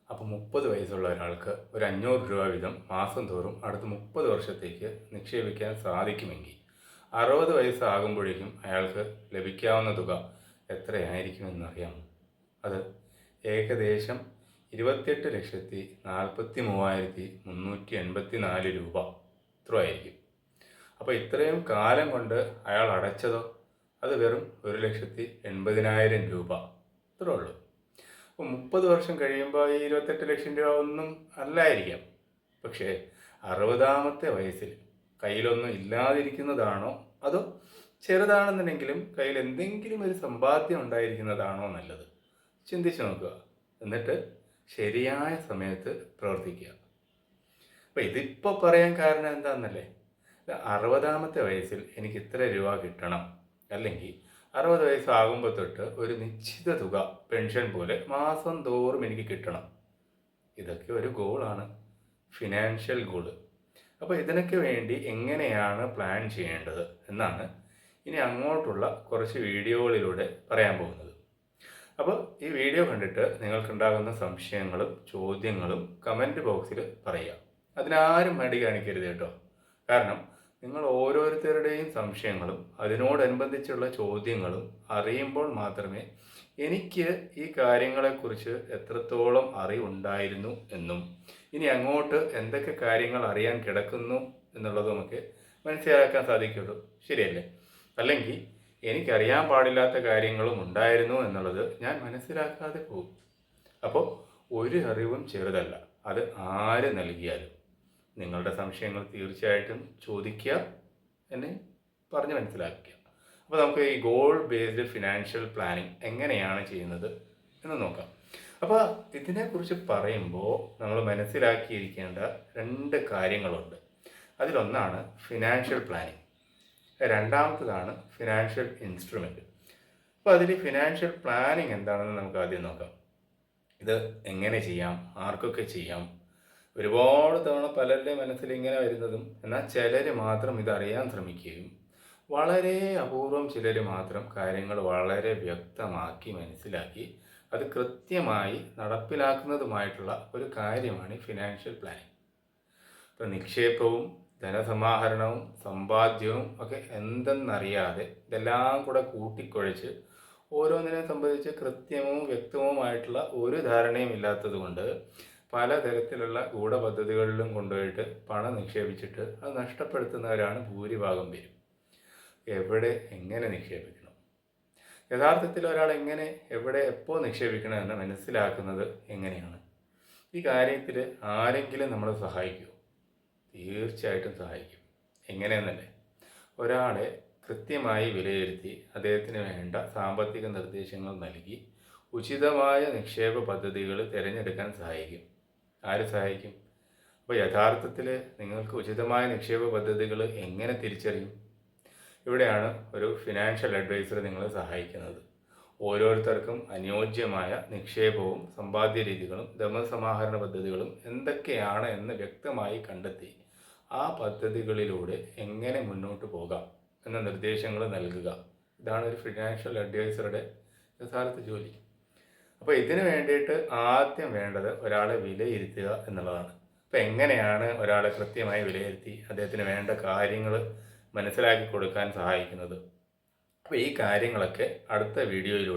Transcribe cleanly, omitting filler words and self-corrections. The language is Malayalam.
അപ്പോൾ 30 വയസ്സുള്ള ഒരാൾക്ക് ഒരു 500 രൂപ വീതം മാസം തോറും അടുത്ത 30 വർഷത്തേക്ക് നിക്ഷേപിക്കാൻ സാധിക്കുമെങ്കിൽ 60 വയസ്സാകുമ്പോഴേക്കും അയാൾക്ക് ലഭിക്കാവുന്ന തുക എത്രയായിരിക്കുമെന്നറിയാമോ? അത് ഏകദേശം 28,43,384 രൂപ ഇത്ര ആയിരിക്കും. അപ്പോൾ ഇത്രയും കാലം കൊണ്ട് അയാൾ അടച്ചതോ അത് വെറും 1,80,000 രൂപ ഇത്രേ ഉള്ളൂ. അപ്പോൾ 30 വർഷം കഴിയുമ്പോൾ ഈ 28 ലക്ഷം രൂപ ഒന്നും അല്ലായിരിക്കാം. പക്ഷേ 60-ാമത്തെ വയസ്സിൽ കയ്യിലൊന്നും ഇല്ലാതിരിക്കുന്നതാണോ അതോ ചെറുതാണെന്നുണ്ടെങ്കിലും കയ്യിൽ എന്തെങ്കിലും ഒരു സമ്പാദ്യം ഉണ്ടായിരിക്കുന്നതാണോ നല്ലത്? ചിന്തിച്ച് നോക്കുക. എന്നിട്ട് ശരിയായ സമയത്ത് പ്രവർത്തിക്കുക. അപ്പോൾ ഇതിപ്പോൾ പറയാൻ കാരണം എന്താണെന്നല്ലേ, 60-ാമത്തെ വയസ്സിൽ എനിക്ക് ഇത്ര രൂപ കിട്ടണം, അല്ലെങ്കിൽ 60 വയസ്സാകുമ്പോൾ തൊട്ട് ഒരു നിശ്ചിത തുക പെൻഷൻ പോലെ മാസം തോറും എനിക്ക് കിട്ടണം. ഇതൊക്കെ ഒരു ഗോളാണ്, ഫിനാൻഷ്യൽ ഗോള്. അപ്പോൾ ഇതിനൊക്കെ വേണ്ടി എങ്ങനെയാണ് പ്ലാൻ ചെയ്യേണ്ടത് എന്നാണ് ഇനി അങ്ങോട്ടുള്ള കുറച്ച് വീഡിയോകളിലൂടെ പറയാൻ പോകുന്നത്. അപ്പോൾ ഈ വീഡിയോ കണ്ടിട്ട് നിങ്ങൾക്കുണ്ടാകുന്ന സംശയങ്ങളും ചോദ്യങ്ങളും കമൻറ്റ് ബോക്സിൽ പറയുക. അതിനാരും മടി കാണിക്കരുത് കേട്ടോ. കാരണം നിങ്ങൾ ഓരോരുത്തരുടെയും സംശയങ്ങളും അതിനോടനുബന്ധിച്ചുള്ള ചോദ്യങ്ങളും അറിയുമ്പോൾ മാത്രമേ എനിക്ക് ഈ കാര്യങ്ങളെക്കുറിച്ച് എത്രത്തോളം അറിവുണ്ടായിരുന്നു എന്നും ഇനി അങ്ങോട്ട് എന്തൊക്കെ കാര്യങ്ങൾ അറിയാൻ കിടക്കുന്നു എന്നുള്ളതുമൊക്കെ മനസ്സിലാക്കാൻ സാധിക്കുള്ളൂ. ശരിയല്ലേ? അല്ലെങ്കിൽ എനിക്കറിയാൻ പാടില്ലാത്ത കാര്യങ്ങളും ഉണ്ടായിരുന്നു എന്നുള്ളത് ഞാൻ മനസ്സിലാക്കാതെ പോകും. അപ്പോൾ ഒരു അറിവും ചെറുതല്ല, അത് ആര് നൽകിയാലും. നിങ്ങളുടെ സംശയങ്ങൾ തീർച്ചയായിട്ടും ചോദിക്കുക, എന്നെ പറഞ്ഞ് മനസ്സിലാക്കുക. അപ്പോൾ നമുക്ക് ഈ ഗോൾ ബേസ്ഡ് ഫിനാൻഷ്യൽ പ്ലാനിങ് എങ്ങനെയാണ് ചെയ്യുന്നത് എന്ന് നോക്കാം. അപ്പോൾ ഇതിനെക്കുറിച്ച് പറയുമ്പോൾ നമ്മൾ മനസ്സിലാക്കിയിരിക്കേണ്ട 2 കാര്യങ്ങളുണ്ട്. അതിലൊന്നാണ് ഫിനാൻഷ്യൽ പ്ലാനിങ്, രണ്ടാമത്തതാണ് ഫിനാൻഷ്യൽ ഇൻസ്ട്രുമെൻറ്റ്. അപ്പോൾ അതിൽ ഫിനാൻഷ്യൽ പ്ലാനിങ് എന്താണെന്ന് നമുക്ക് ആദ്യം നോക്കാം. ഇത് എങ്ങനെ ചെയ്യാം, ആർക്കൊക്കെ ചെയ്യാം? ഒരുപാട് തവണ പലരുടെ മനസ്സിൽ ഇങ്ങനെ വരുന്നതും എന്നാൽ ചിലർ മാത്രം ഇതറിയാൻ ശ്രമിക്കുകയും വളരെ അപൂർവം ചിലർ മാത്രം കാര്യങ്ങൾ വളരെ വ്യക്തമാക്കി മനസ്സിലാക്കി അത് കൃത്യമായി നടപ്പിലാക്കുന്നതുമായിട്ടുള്ള ഒരു കാര്യമാണ് ഈ ഫിനാൻഷ്യൽ പ്ലാനിങ്. ഇപ്പോൾ നിക്ഷേപവും ധനസമാഹരണവും സമ്പാദ്യവും ഒക്കെ എന്തെന്നറിയാതെ ഇതെല്ലാം കൂടെ കൂട്ടിക്കുഴച്ച് ഓരോന്നിനെ സംബന്ധിച്ച് കൃത്യവും വ്യക്തവുമായിട്ടുള്ള ഒരു ധാരണയും ഇല്ലാത്തത് കൊണ്ട് പലതരത്തിലുള്ള ഗൂഢപദ്ധതികളിലും കൊണ്ടുപോയിട്ട് പണം നിക്ഷേപിച്ചിട്ട് അത് നഷ്ടപ്പെടുത്തുന്നവരാണ് ഭൂരിഭാഗം പേരും. എവിടെ എങ്ങനെ നിക്ഷേപിക്കണം, യഥാർത്ഥത്തിൽ ഒരാൾ എങ്ങനെ എവിടെ എപ്പോൾ നിക്ഷേപിക്കണം എന്ന് മനസ്സിലാക്കുന്നത് എങ്ങനെയാണ്? ഈ കാര്യത്തിൽ ആരെങ്കിലും നമ്മളെ സഹായിക്കുമോ? തീർച്ചയായിട്ടും സഹായിക്കും. എങ്ങനെയെന്നല്ലേ, ഒരാളെ കൃത്യമായി വിലയിരുത്തി അദ്ദേഹത്തിന് വേണ്ട സാമ്പത്തിക നിർദ്ദേശങ്ങൾ നൽകി ഉചിതമായ നിക്ഷേപ പദ്ധതികൾ തിരഞ്ഞെടുക്കാൻ സഹായിക്കും. ആര് സഹായിക്കും? അപ്പോൾ യഥാർത്ഥത്തിൽ നിങ്ങൾക്ക് ഉചിതമായ നിക്ഷേപ പദ്ധതികൾ എങ്ങനെ തിരിച്ചറിയും? ഇവിടെയാണ് ഒരു ഫിനാൻഷ്യൽ അഡ്വൈസർ നിങ്ങളെ സഹായിക്കുന്നത്. ഓരോരുത്തർക്കും അനുയോജ്യമായ നിക്ഷേപവും സമ്പാദ്യ രീതികളും ധനസമാഹരണ പദ്ധതികളും എന്തൊക്കെയാണ് എന്ന് വ്യക്തമായി കണ്ടെത്തി ആ പദ്ധതികളിലൂടെ എങ്ങനെ മുന്നോട്ട് പോകാം എന്ന നിർദ്ദേശങ്ങൾ നൽകുക. ഇതാണ് ഒരു ഫിനാൻഷ്യൽ അഡ്വൈസറുടെ യഥാർത്ഥ ജോലി. അപ്പോൾ ഇതിന് വേണ്ടിയിട്ട് ആദ്യം വേണ്ടത് ഒരാളെ വിലയിരുത്തുക എന്നുള്ളതാണ്. അപ്പോൾ എങ്ങനെയാണ് ഒരാളെ കൃത്യമായി വിലയിരുത്തി അദ്ദേഹത്തിന് വേണ്ട കാര്യങ്ങൾ മനസ്സിലാക്കി കൊടുക്കാൻ സഹായിക്കുന്നത്? അപ്പോൾ ഈ കാര്യങ്ങളൊക്കെ അടുത്ത വീഡിയോയിലൂടെ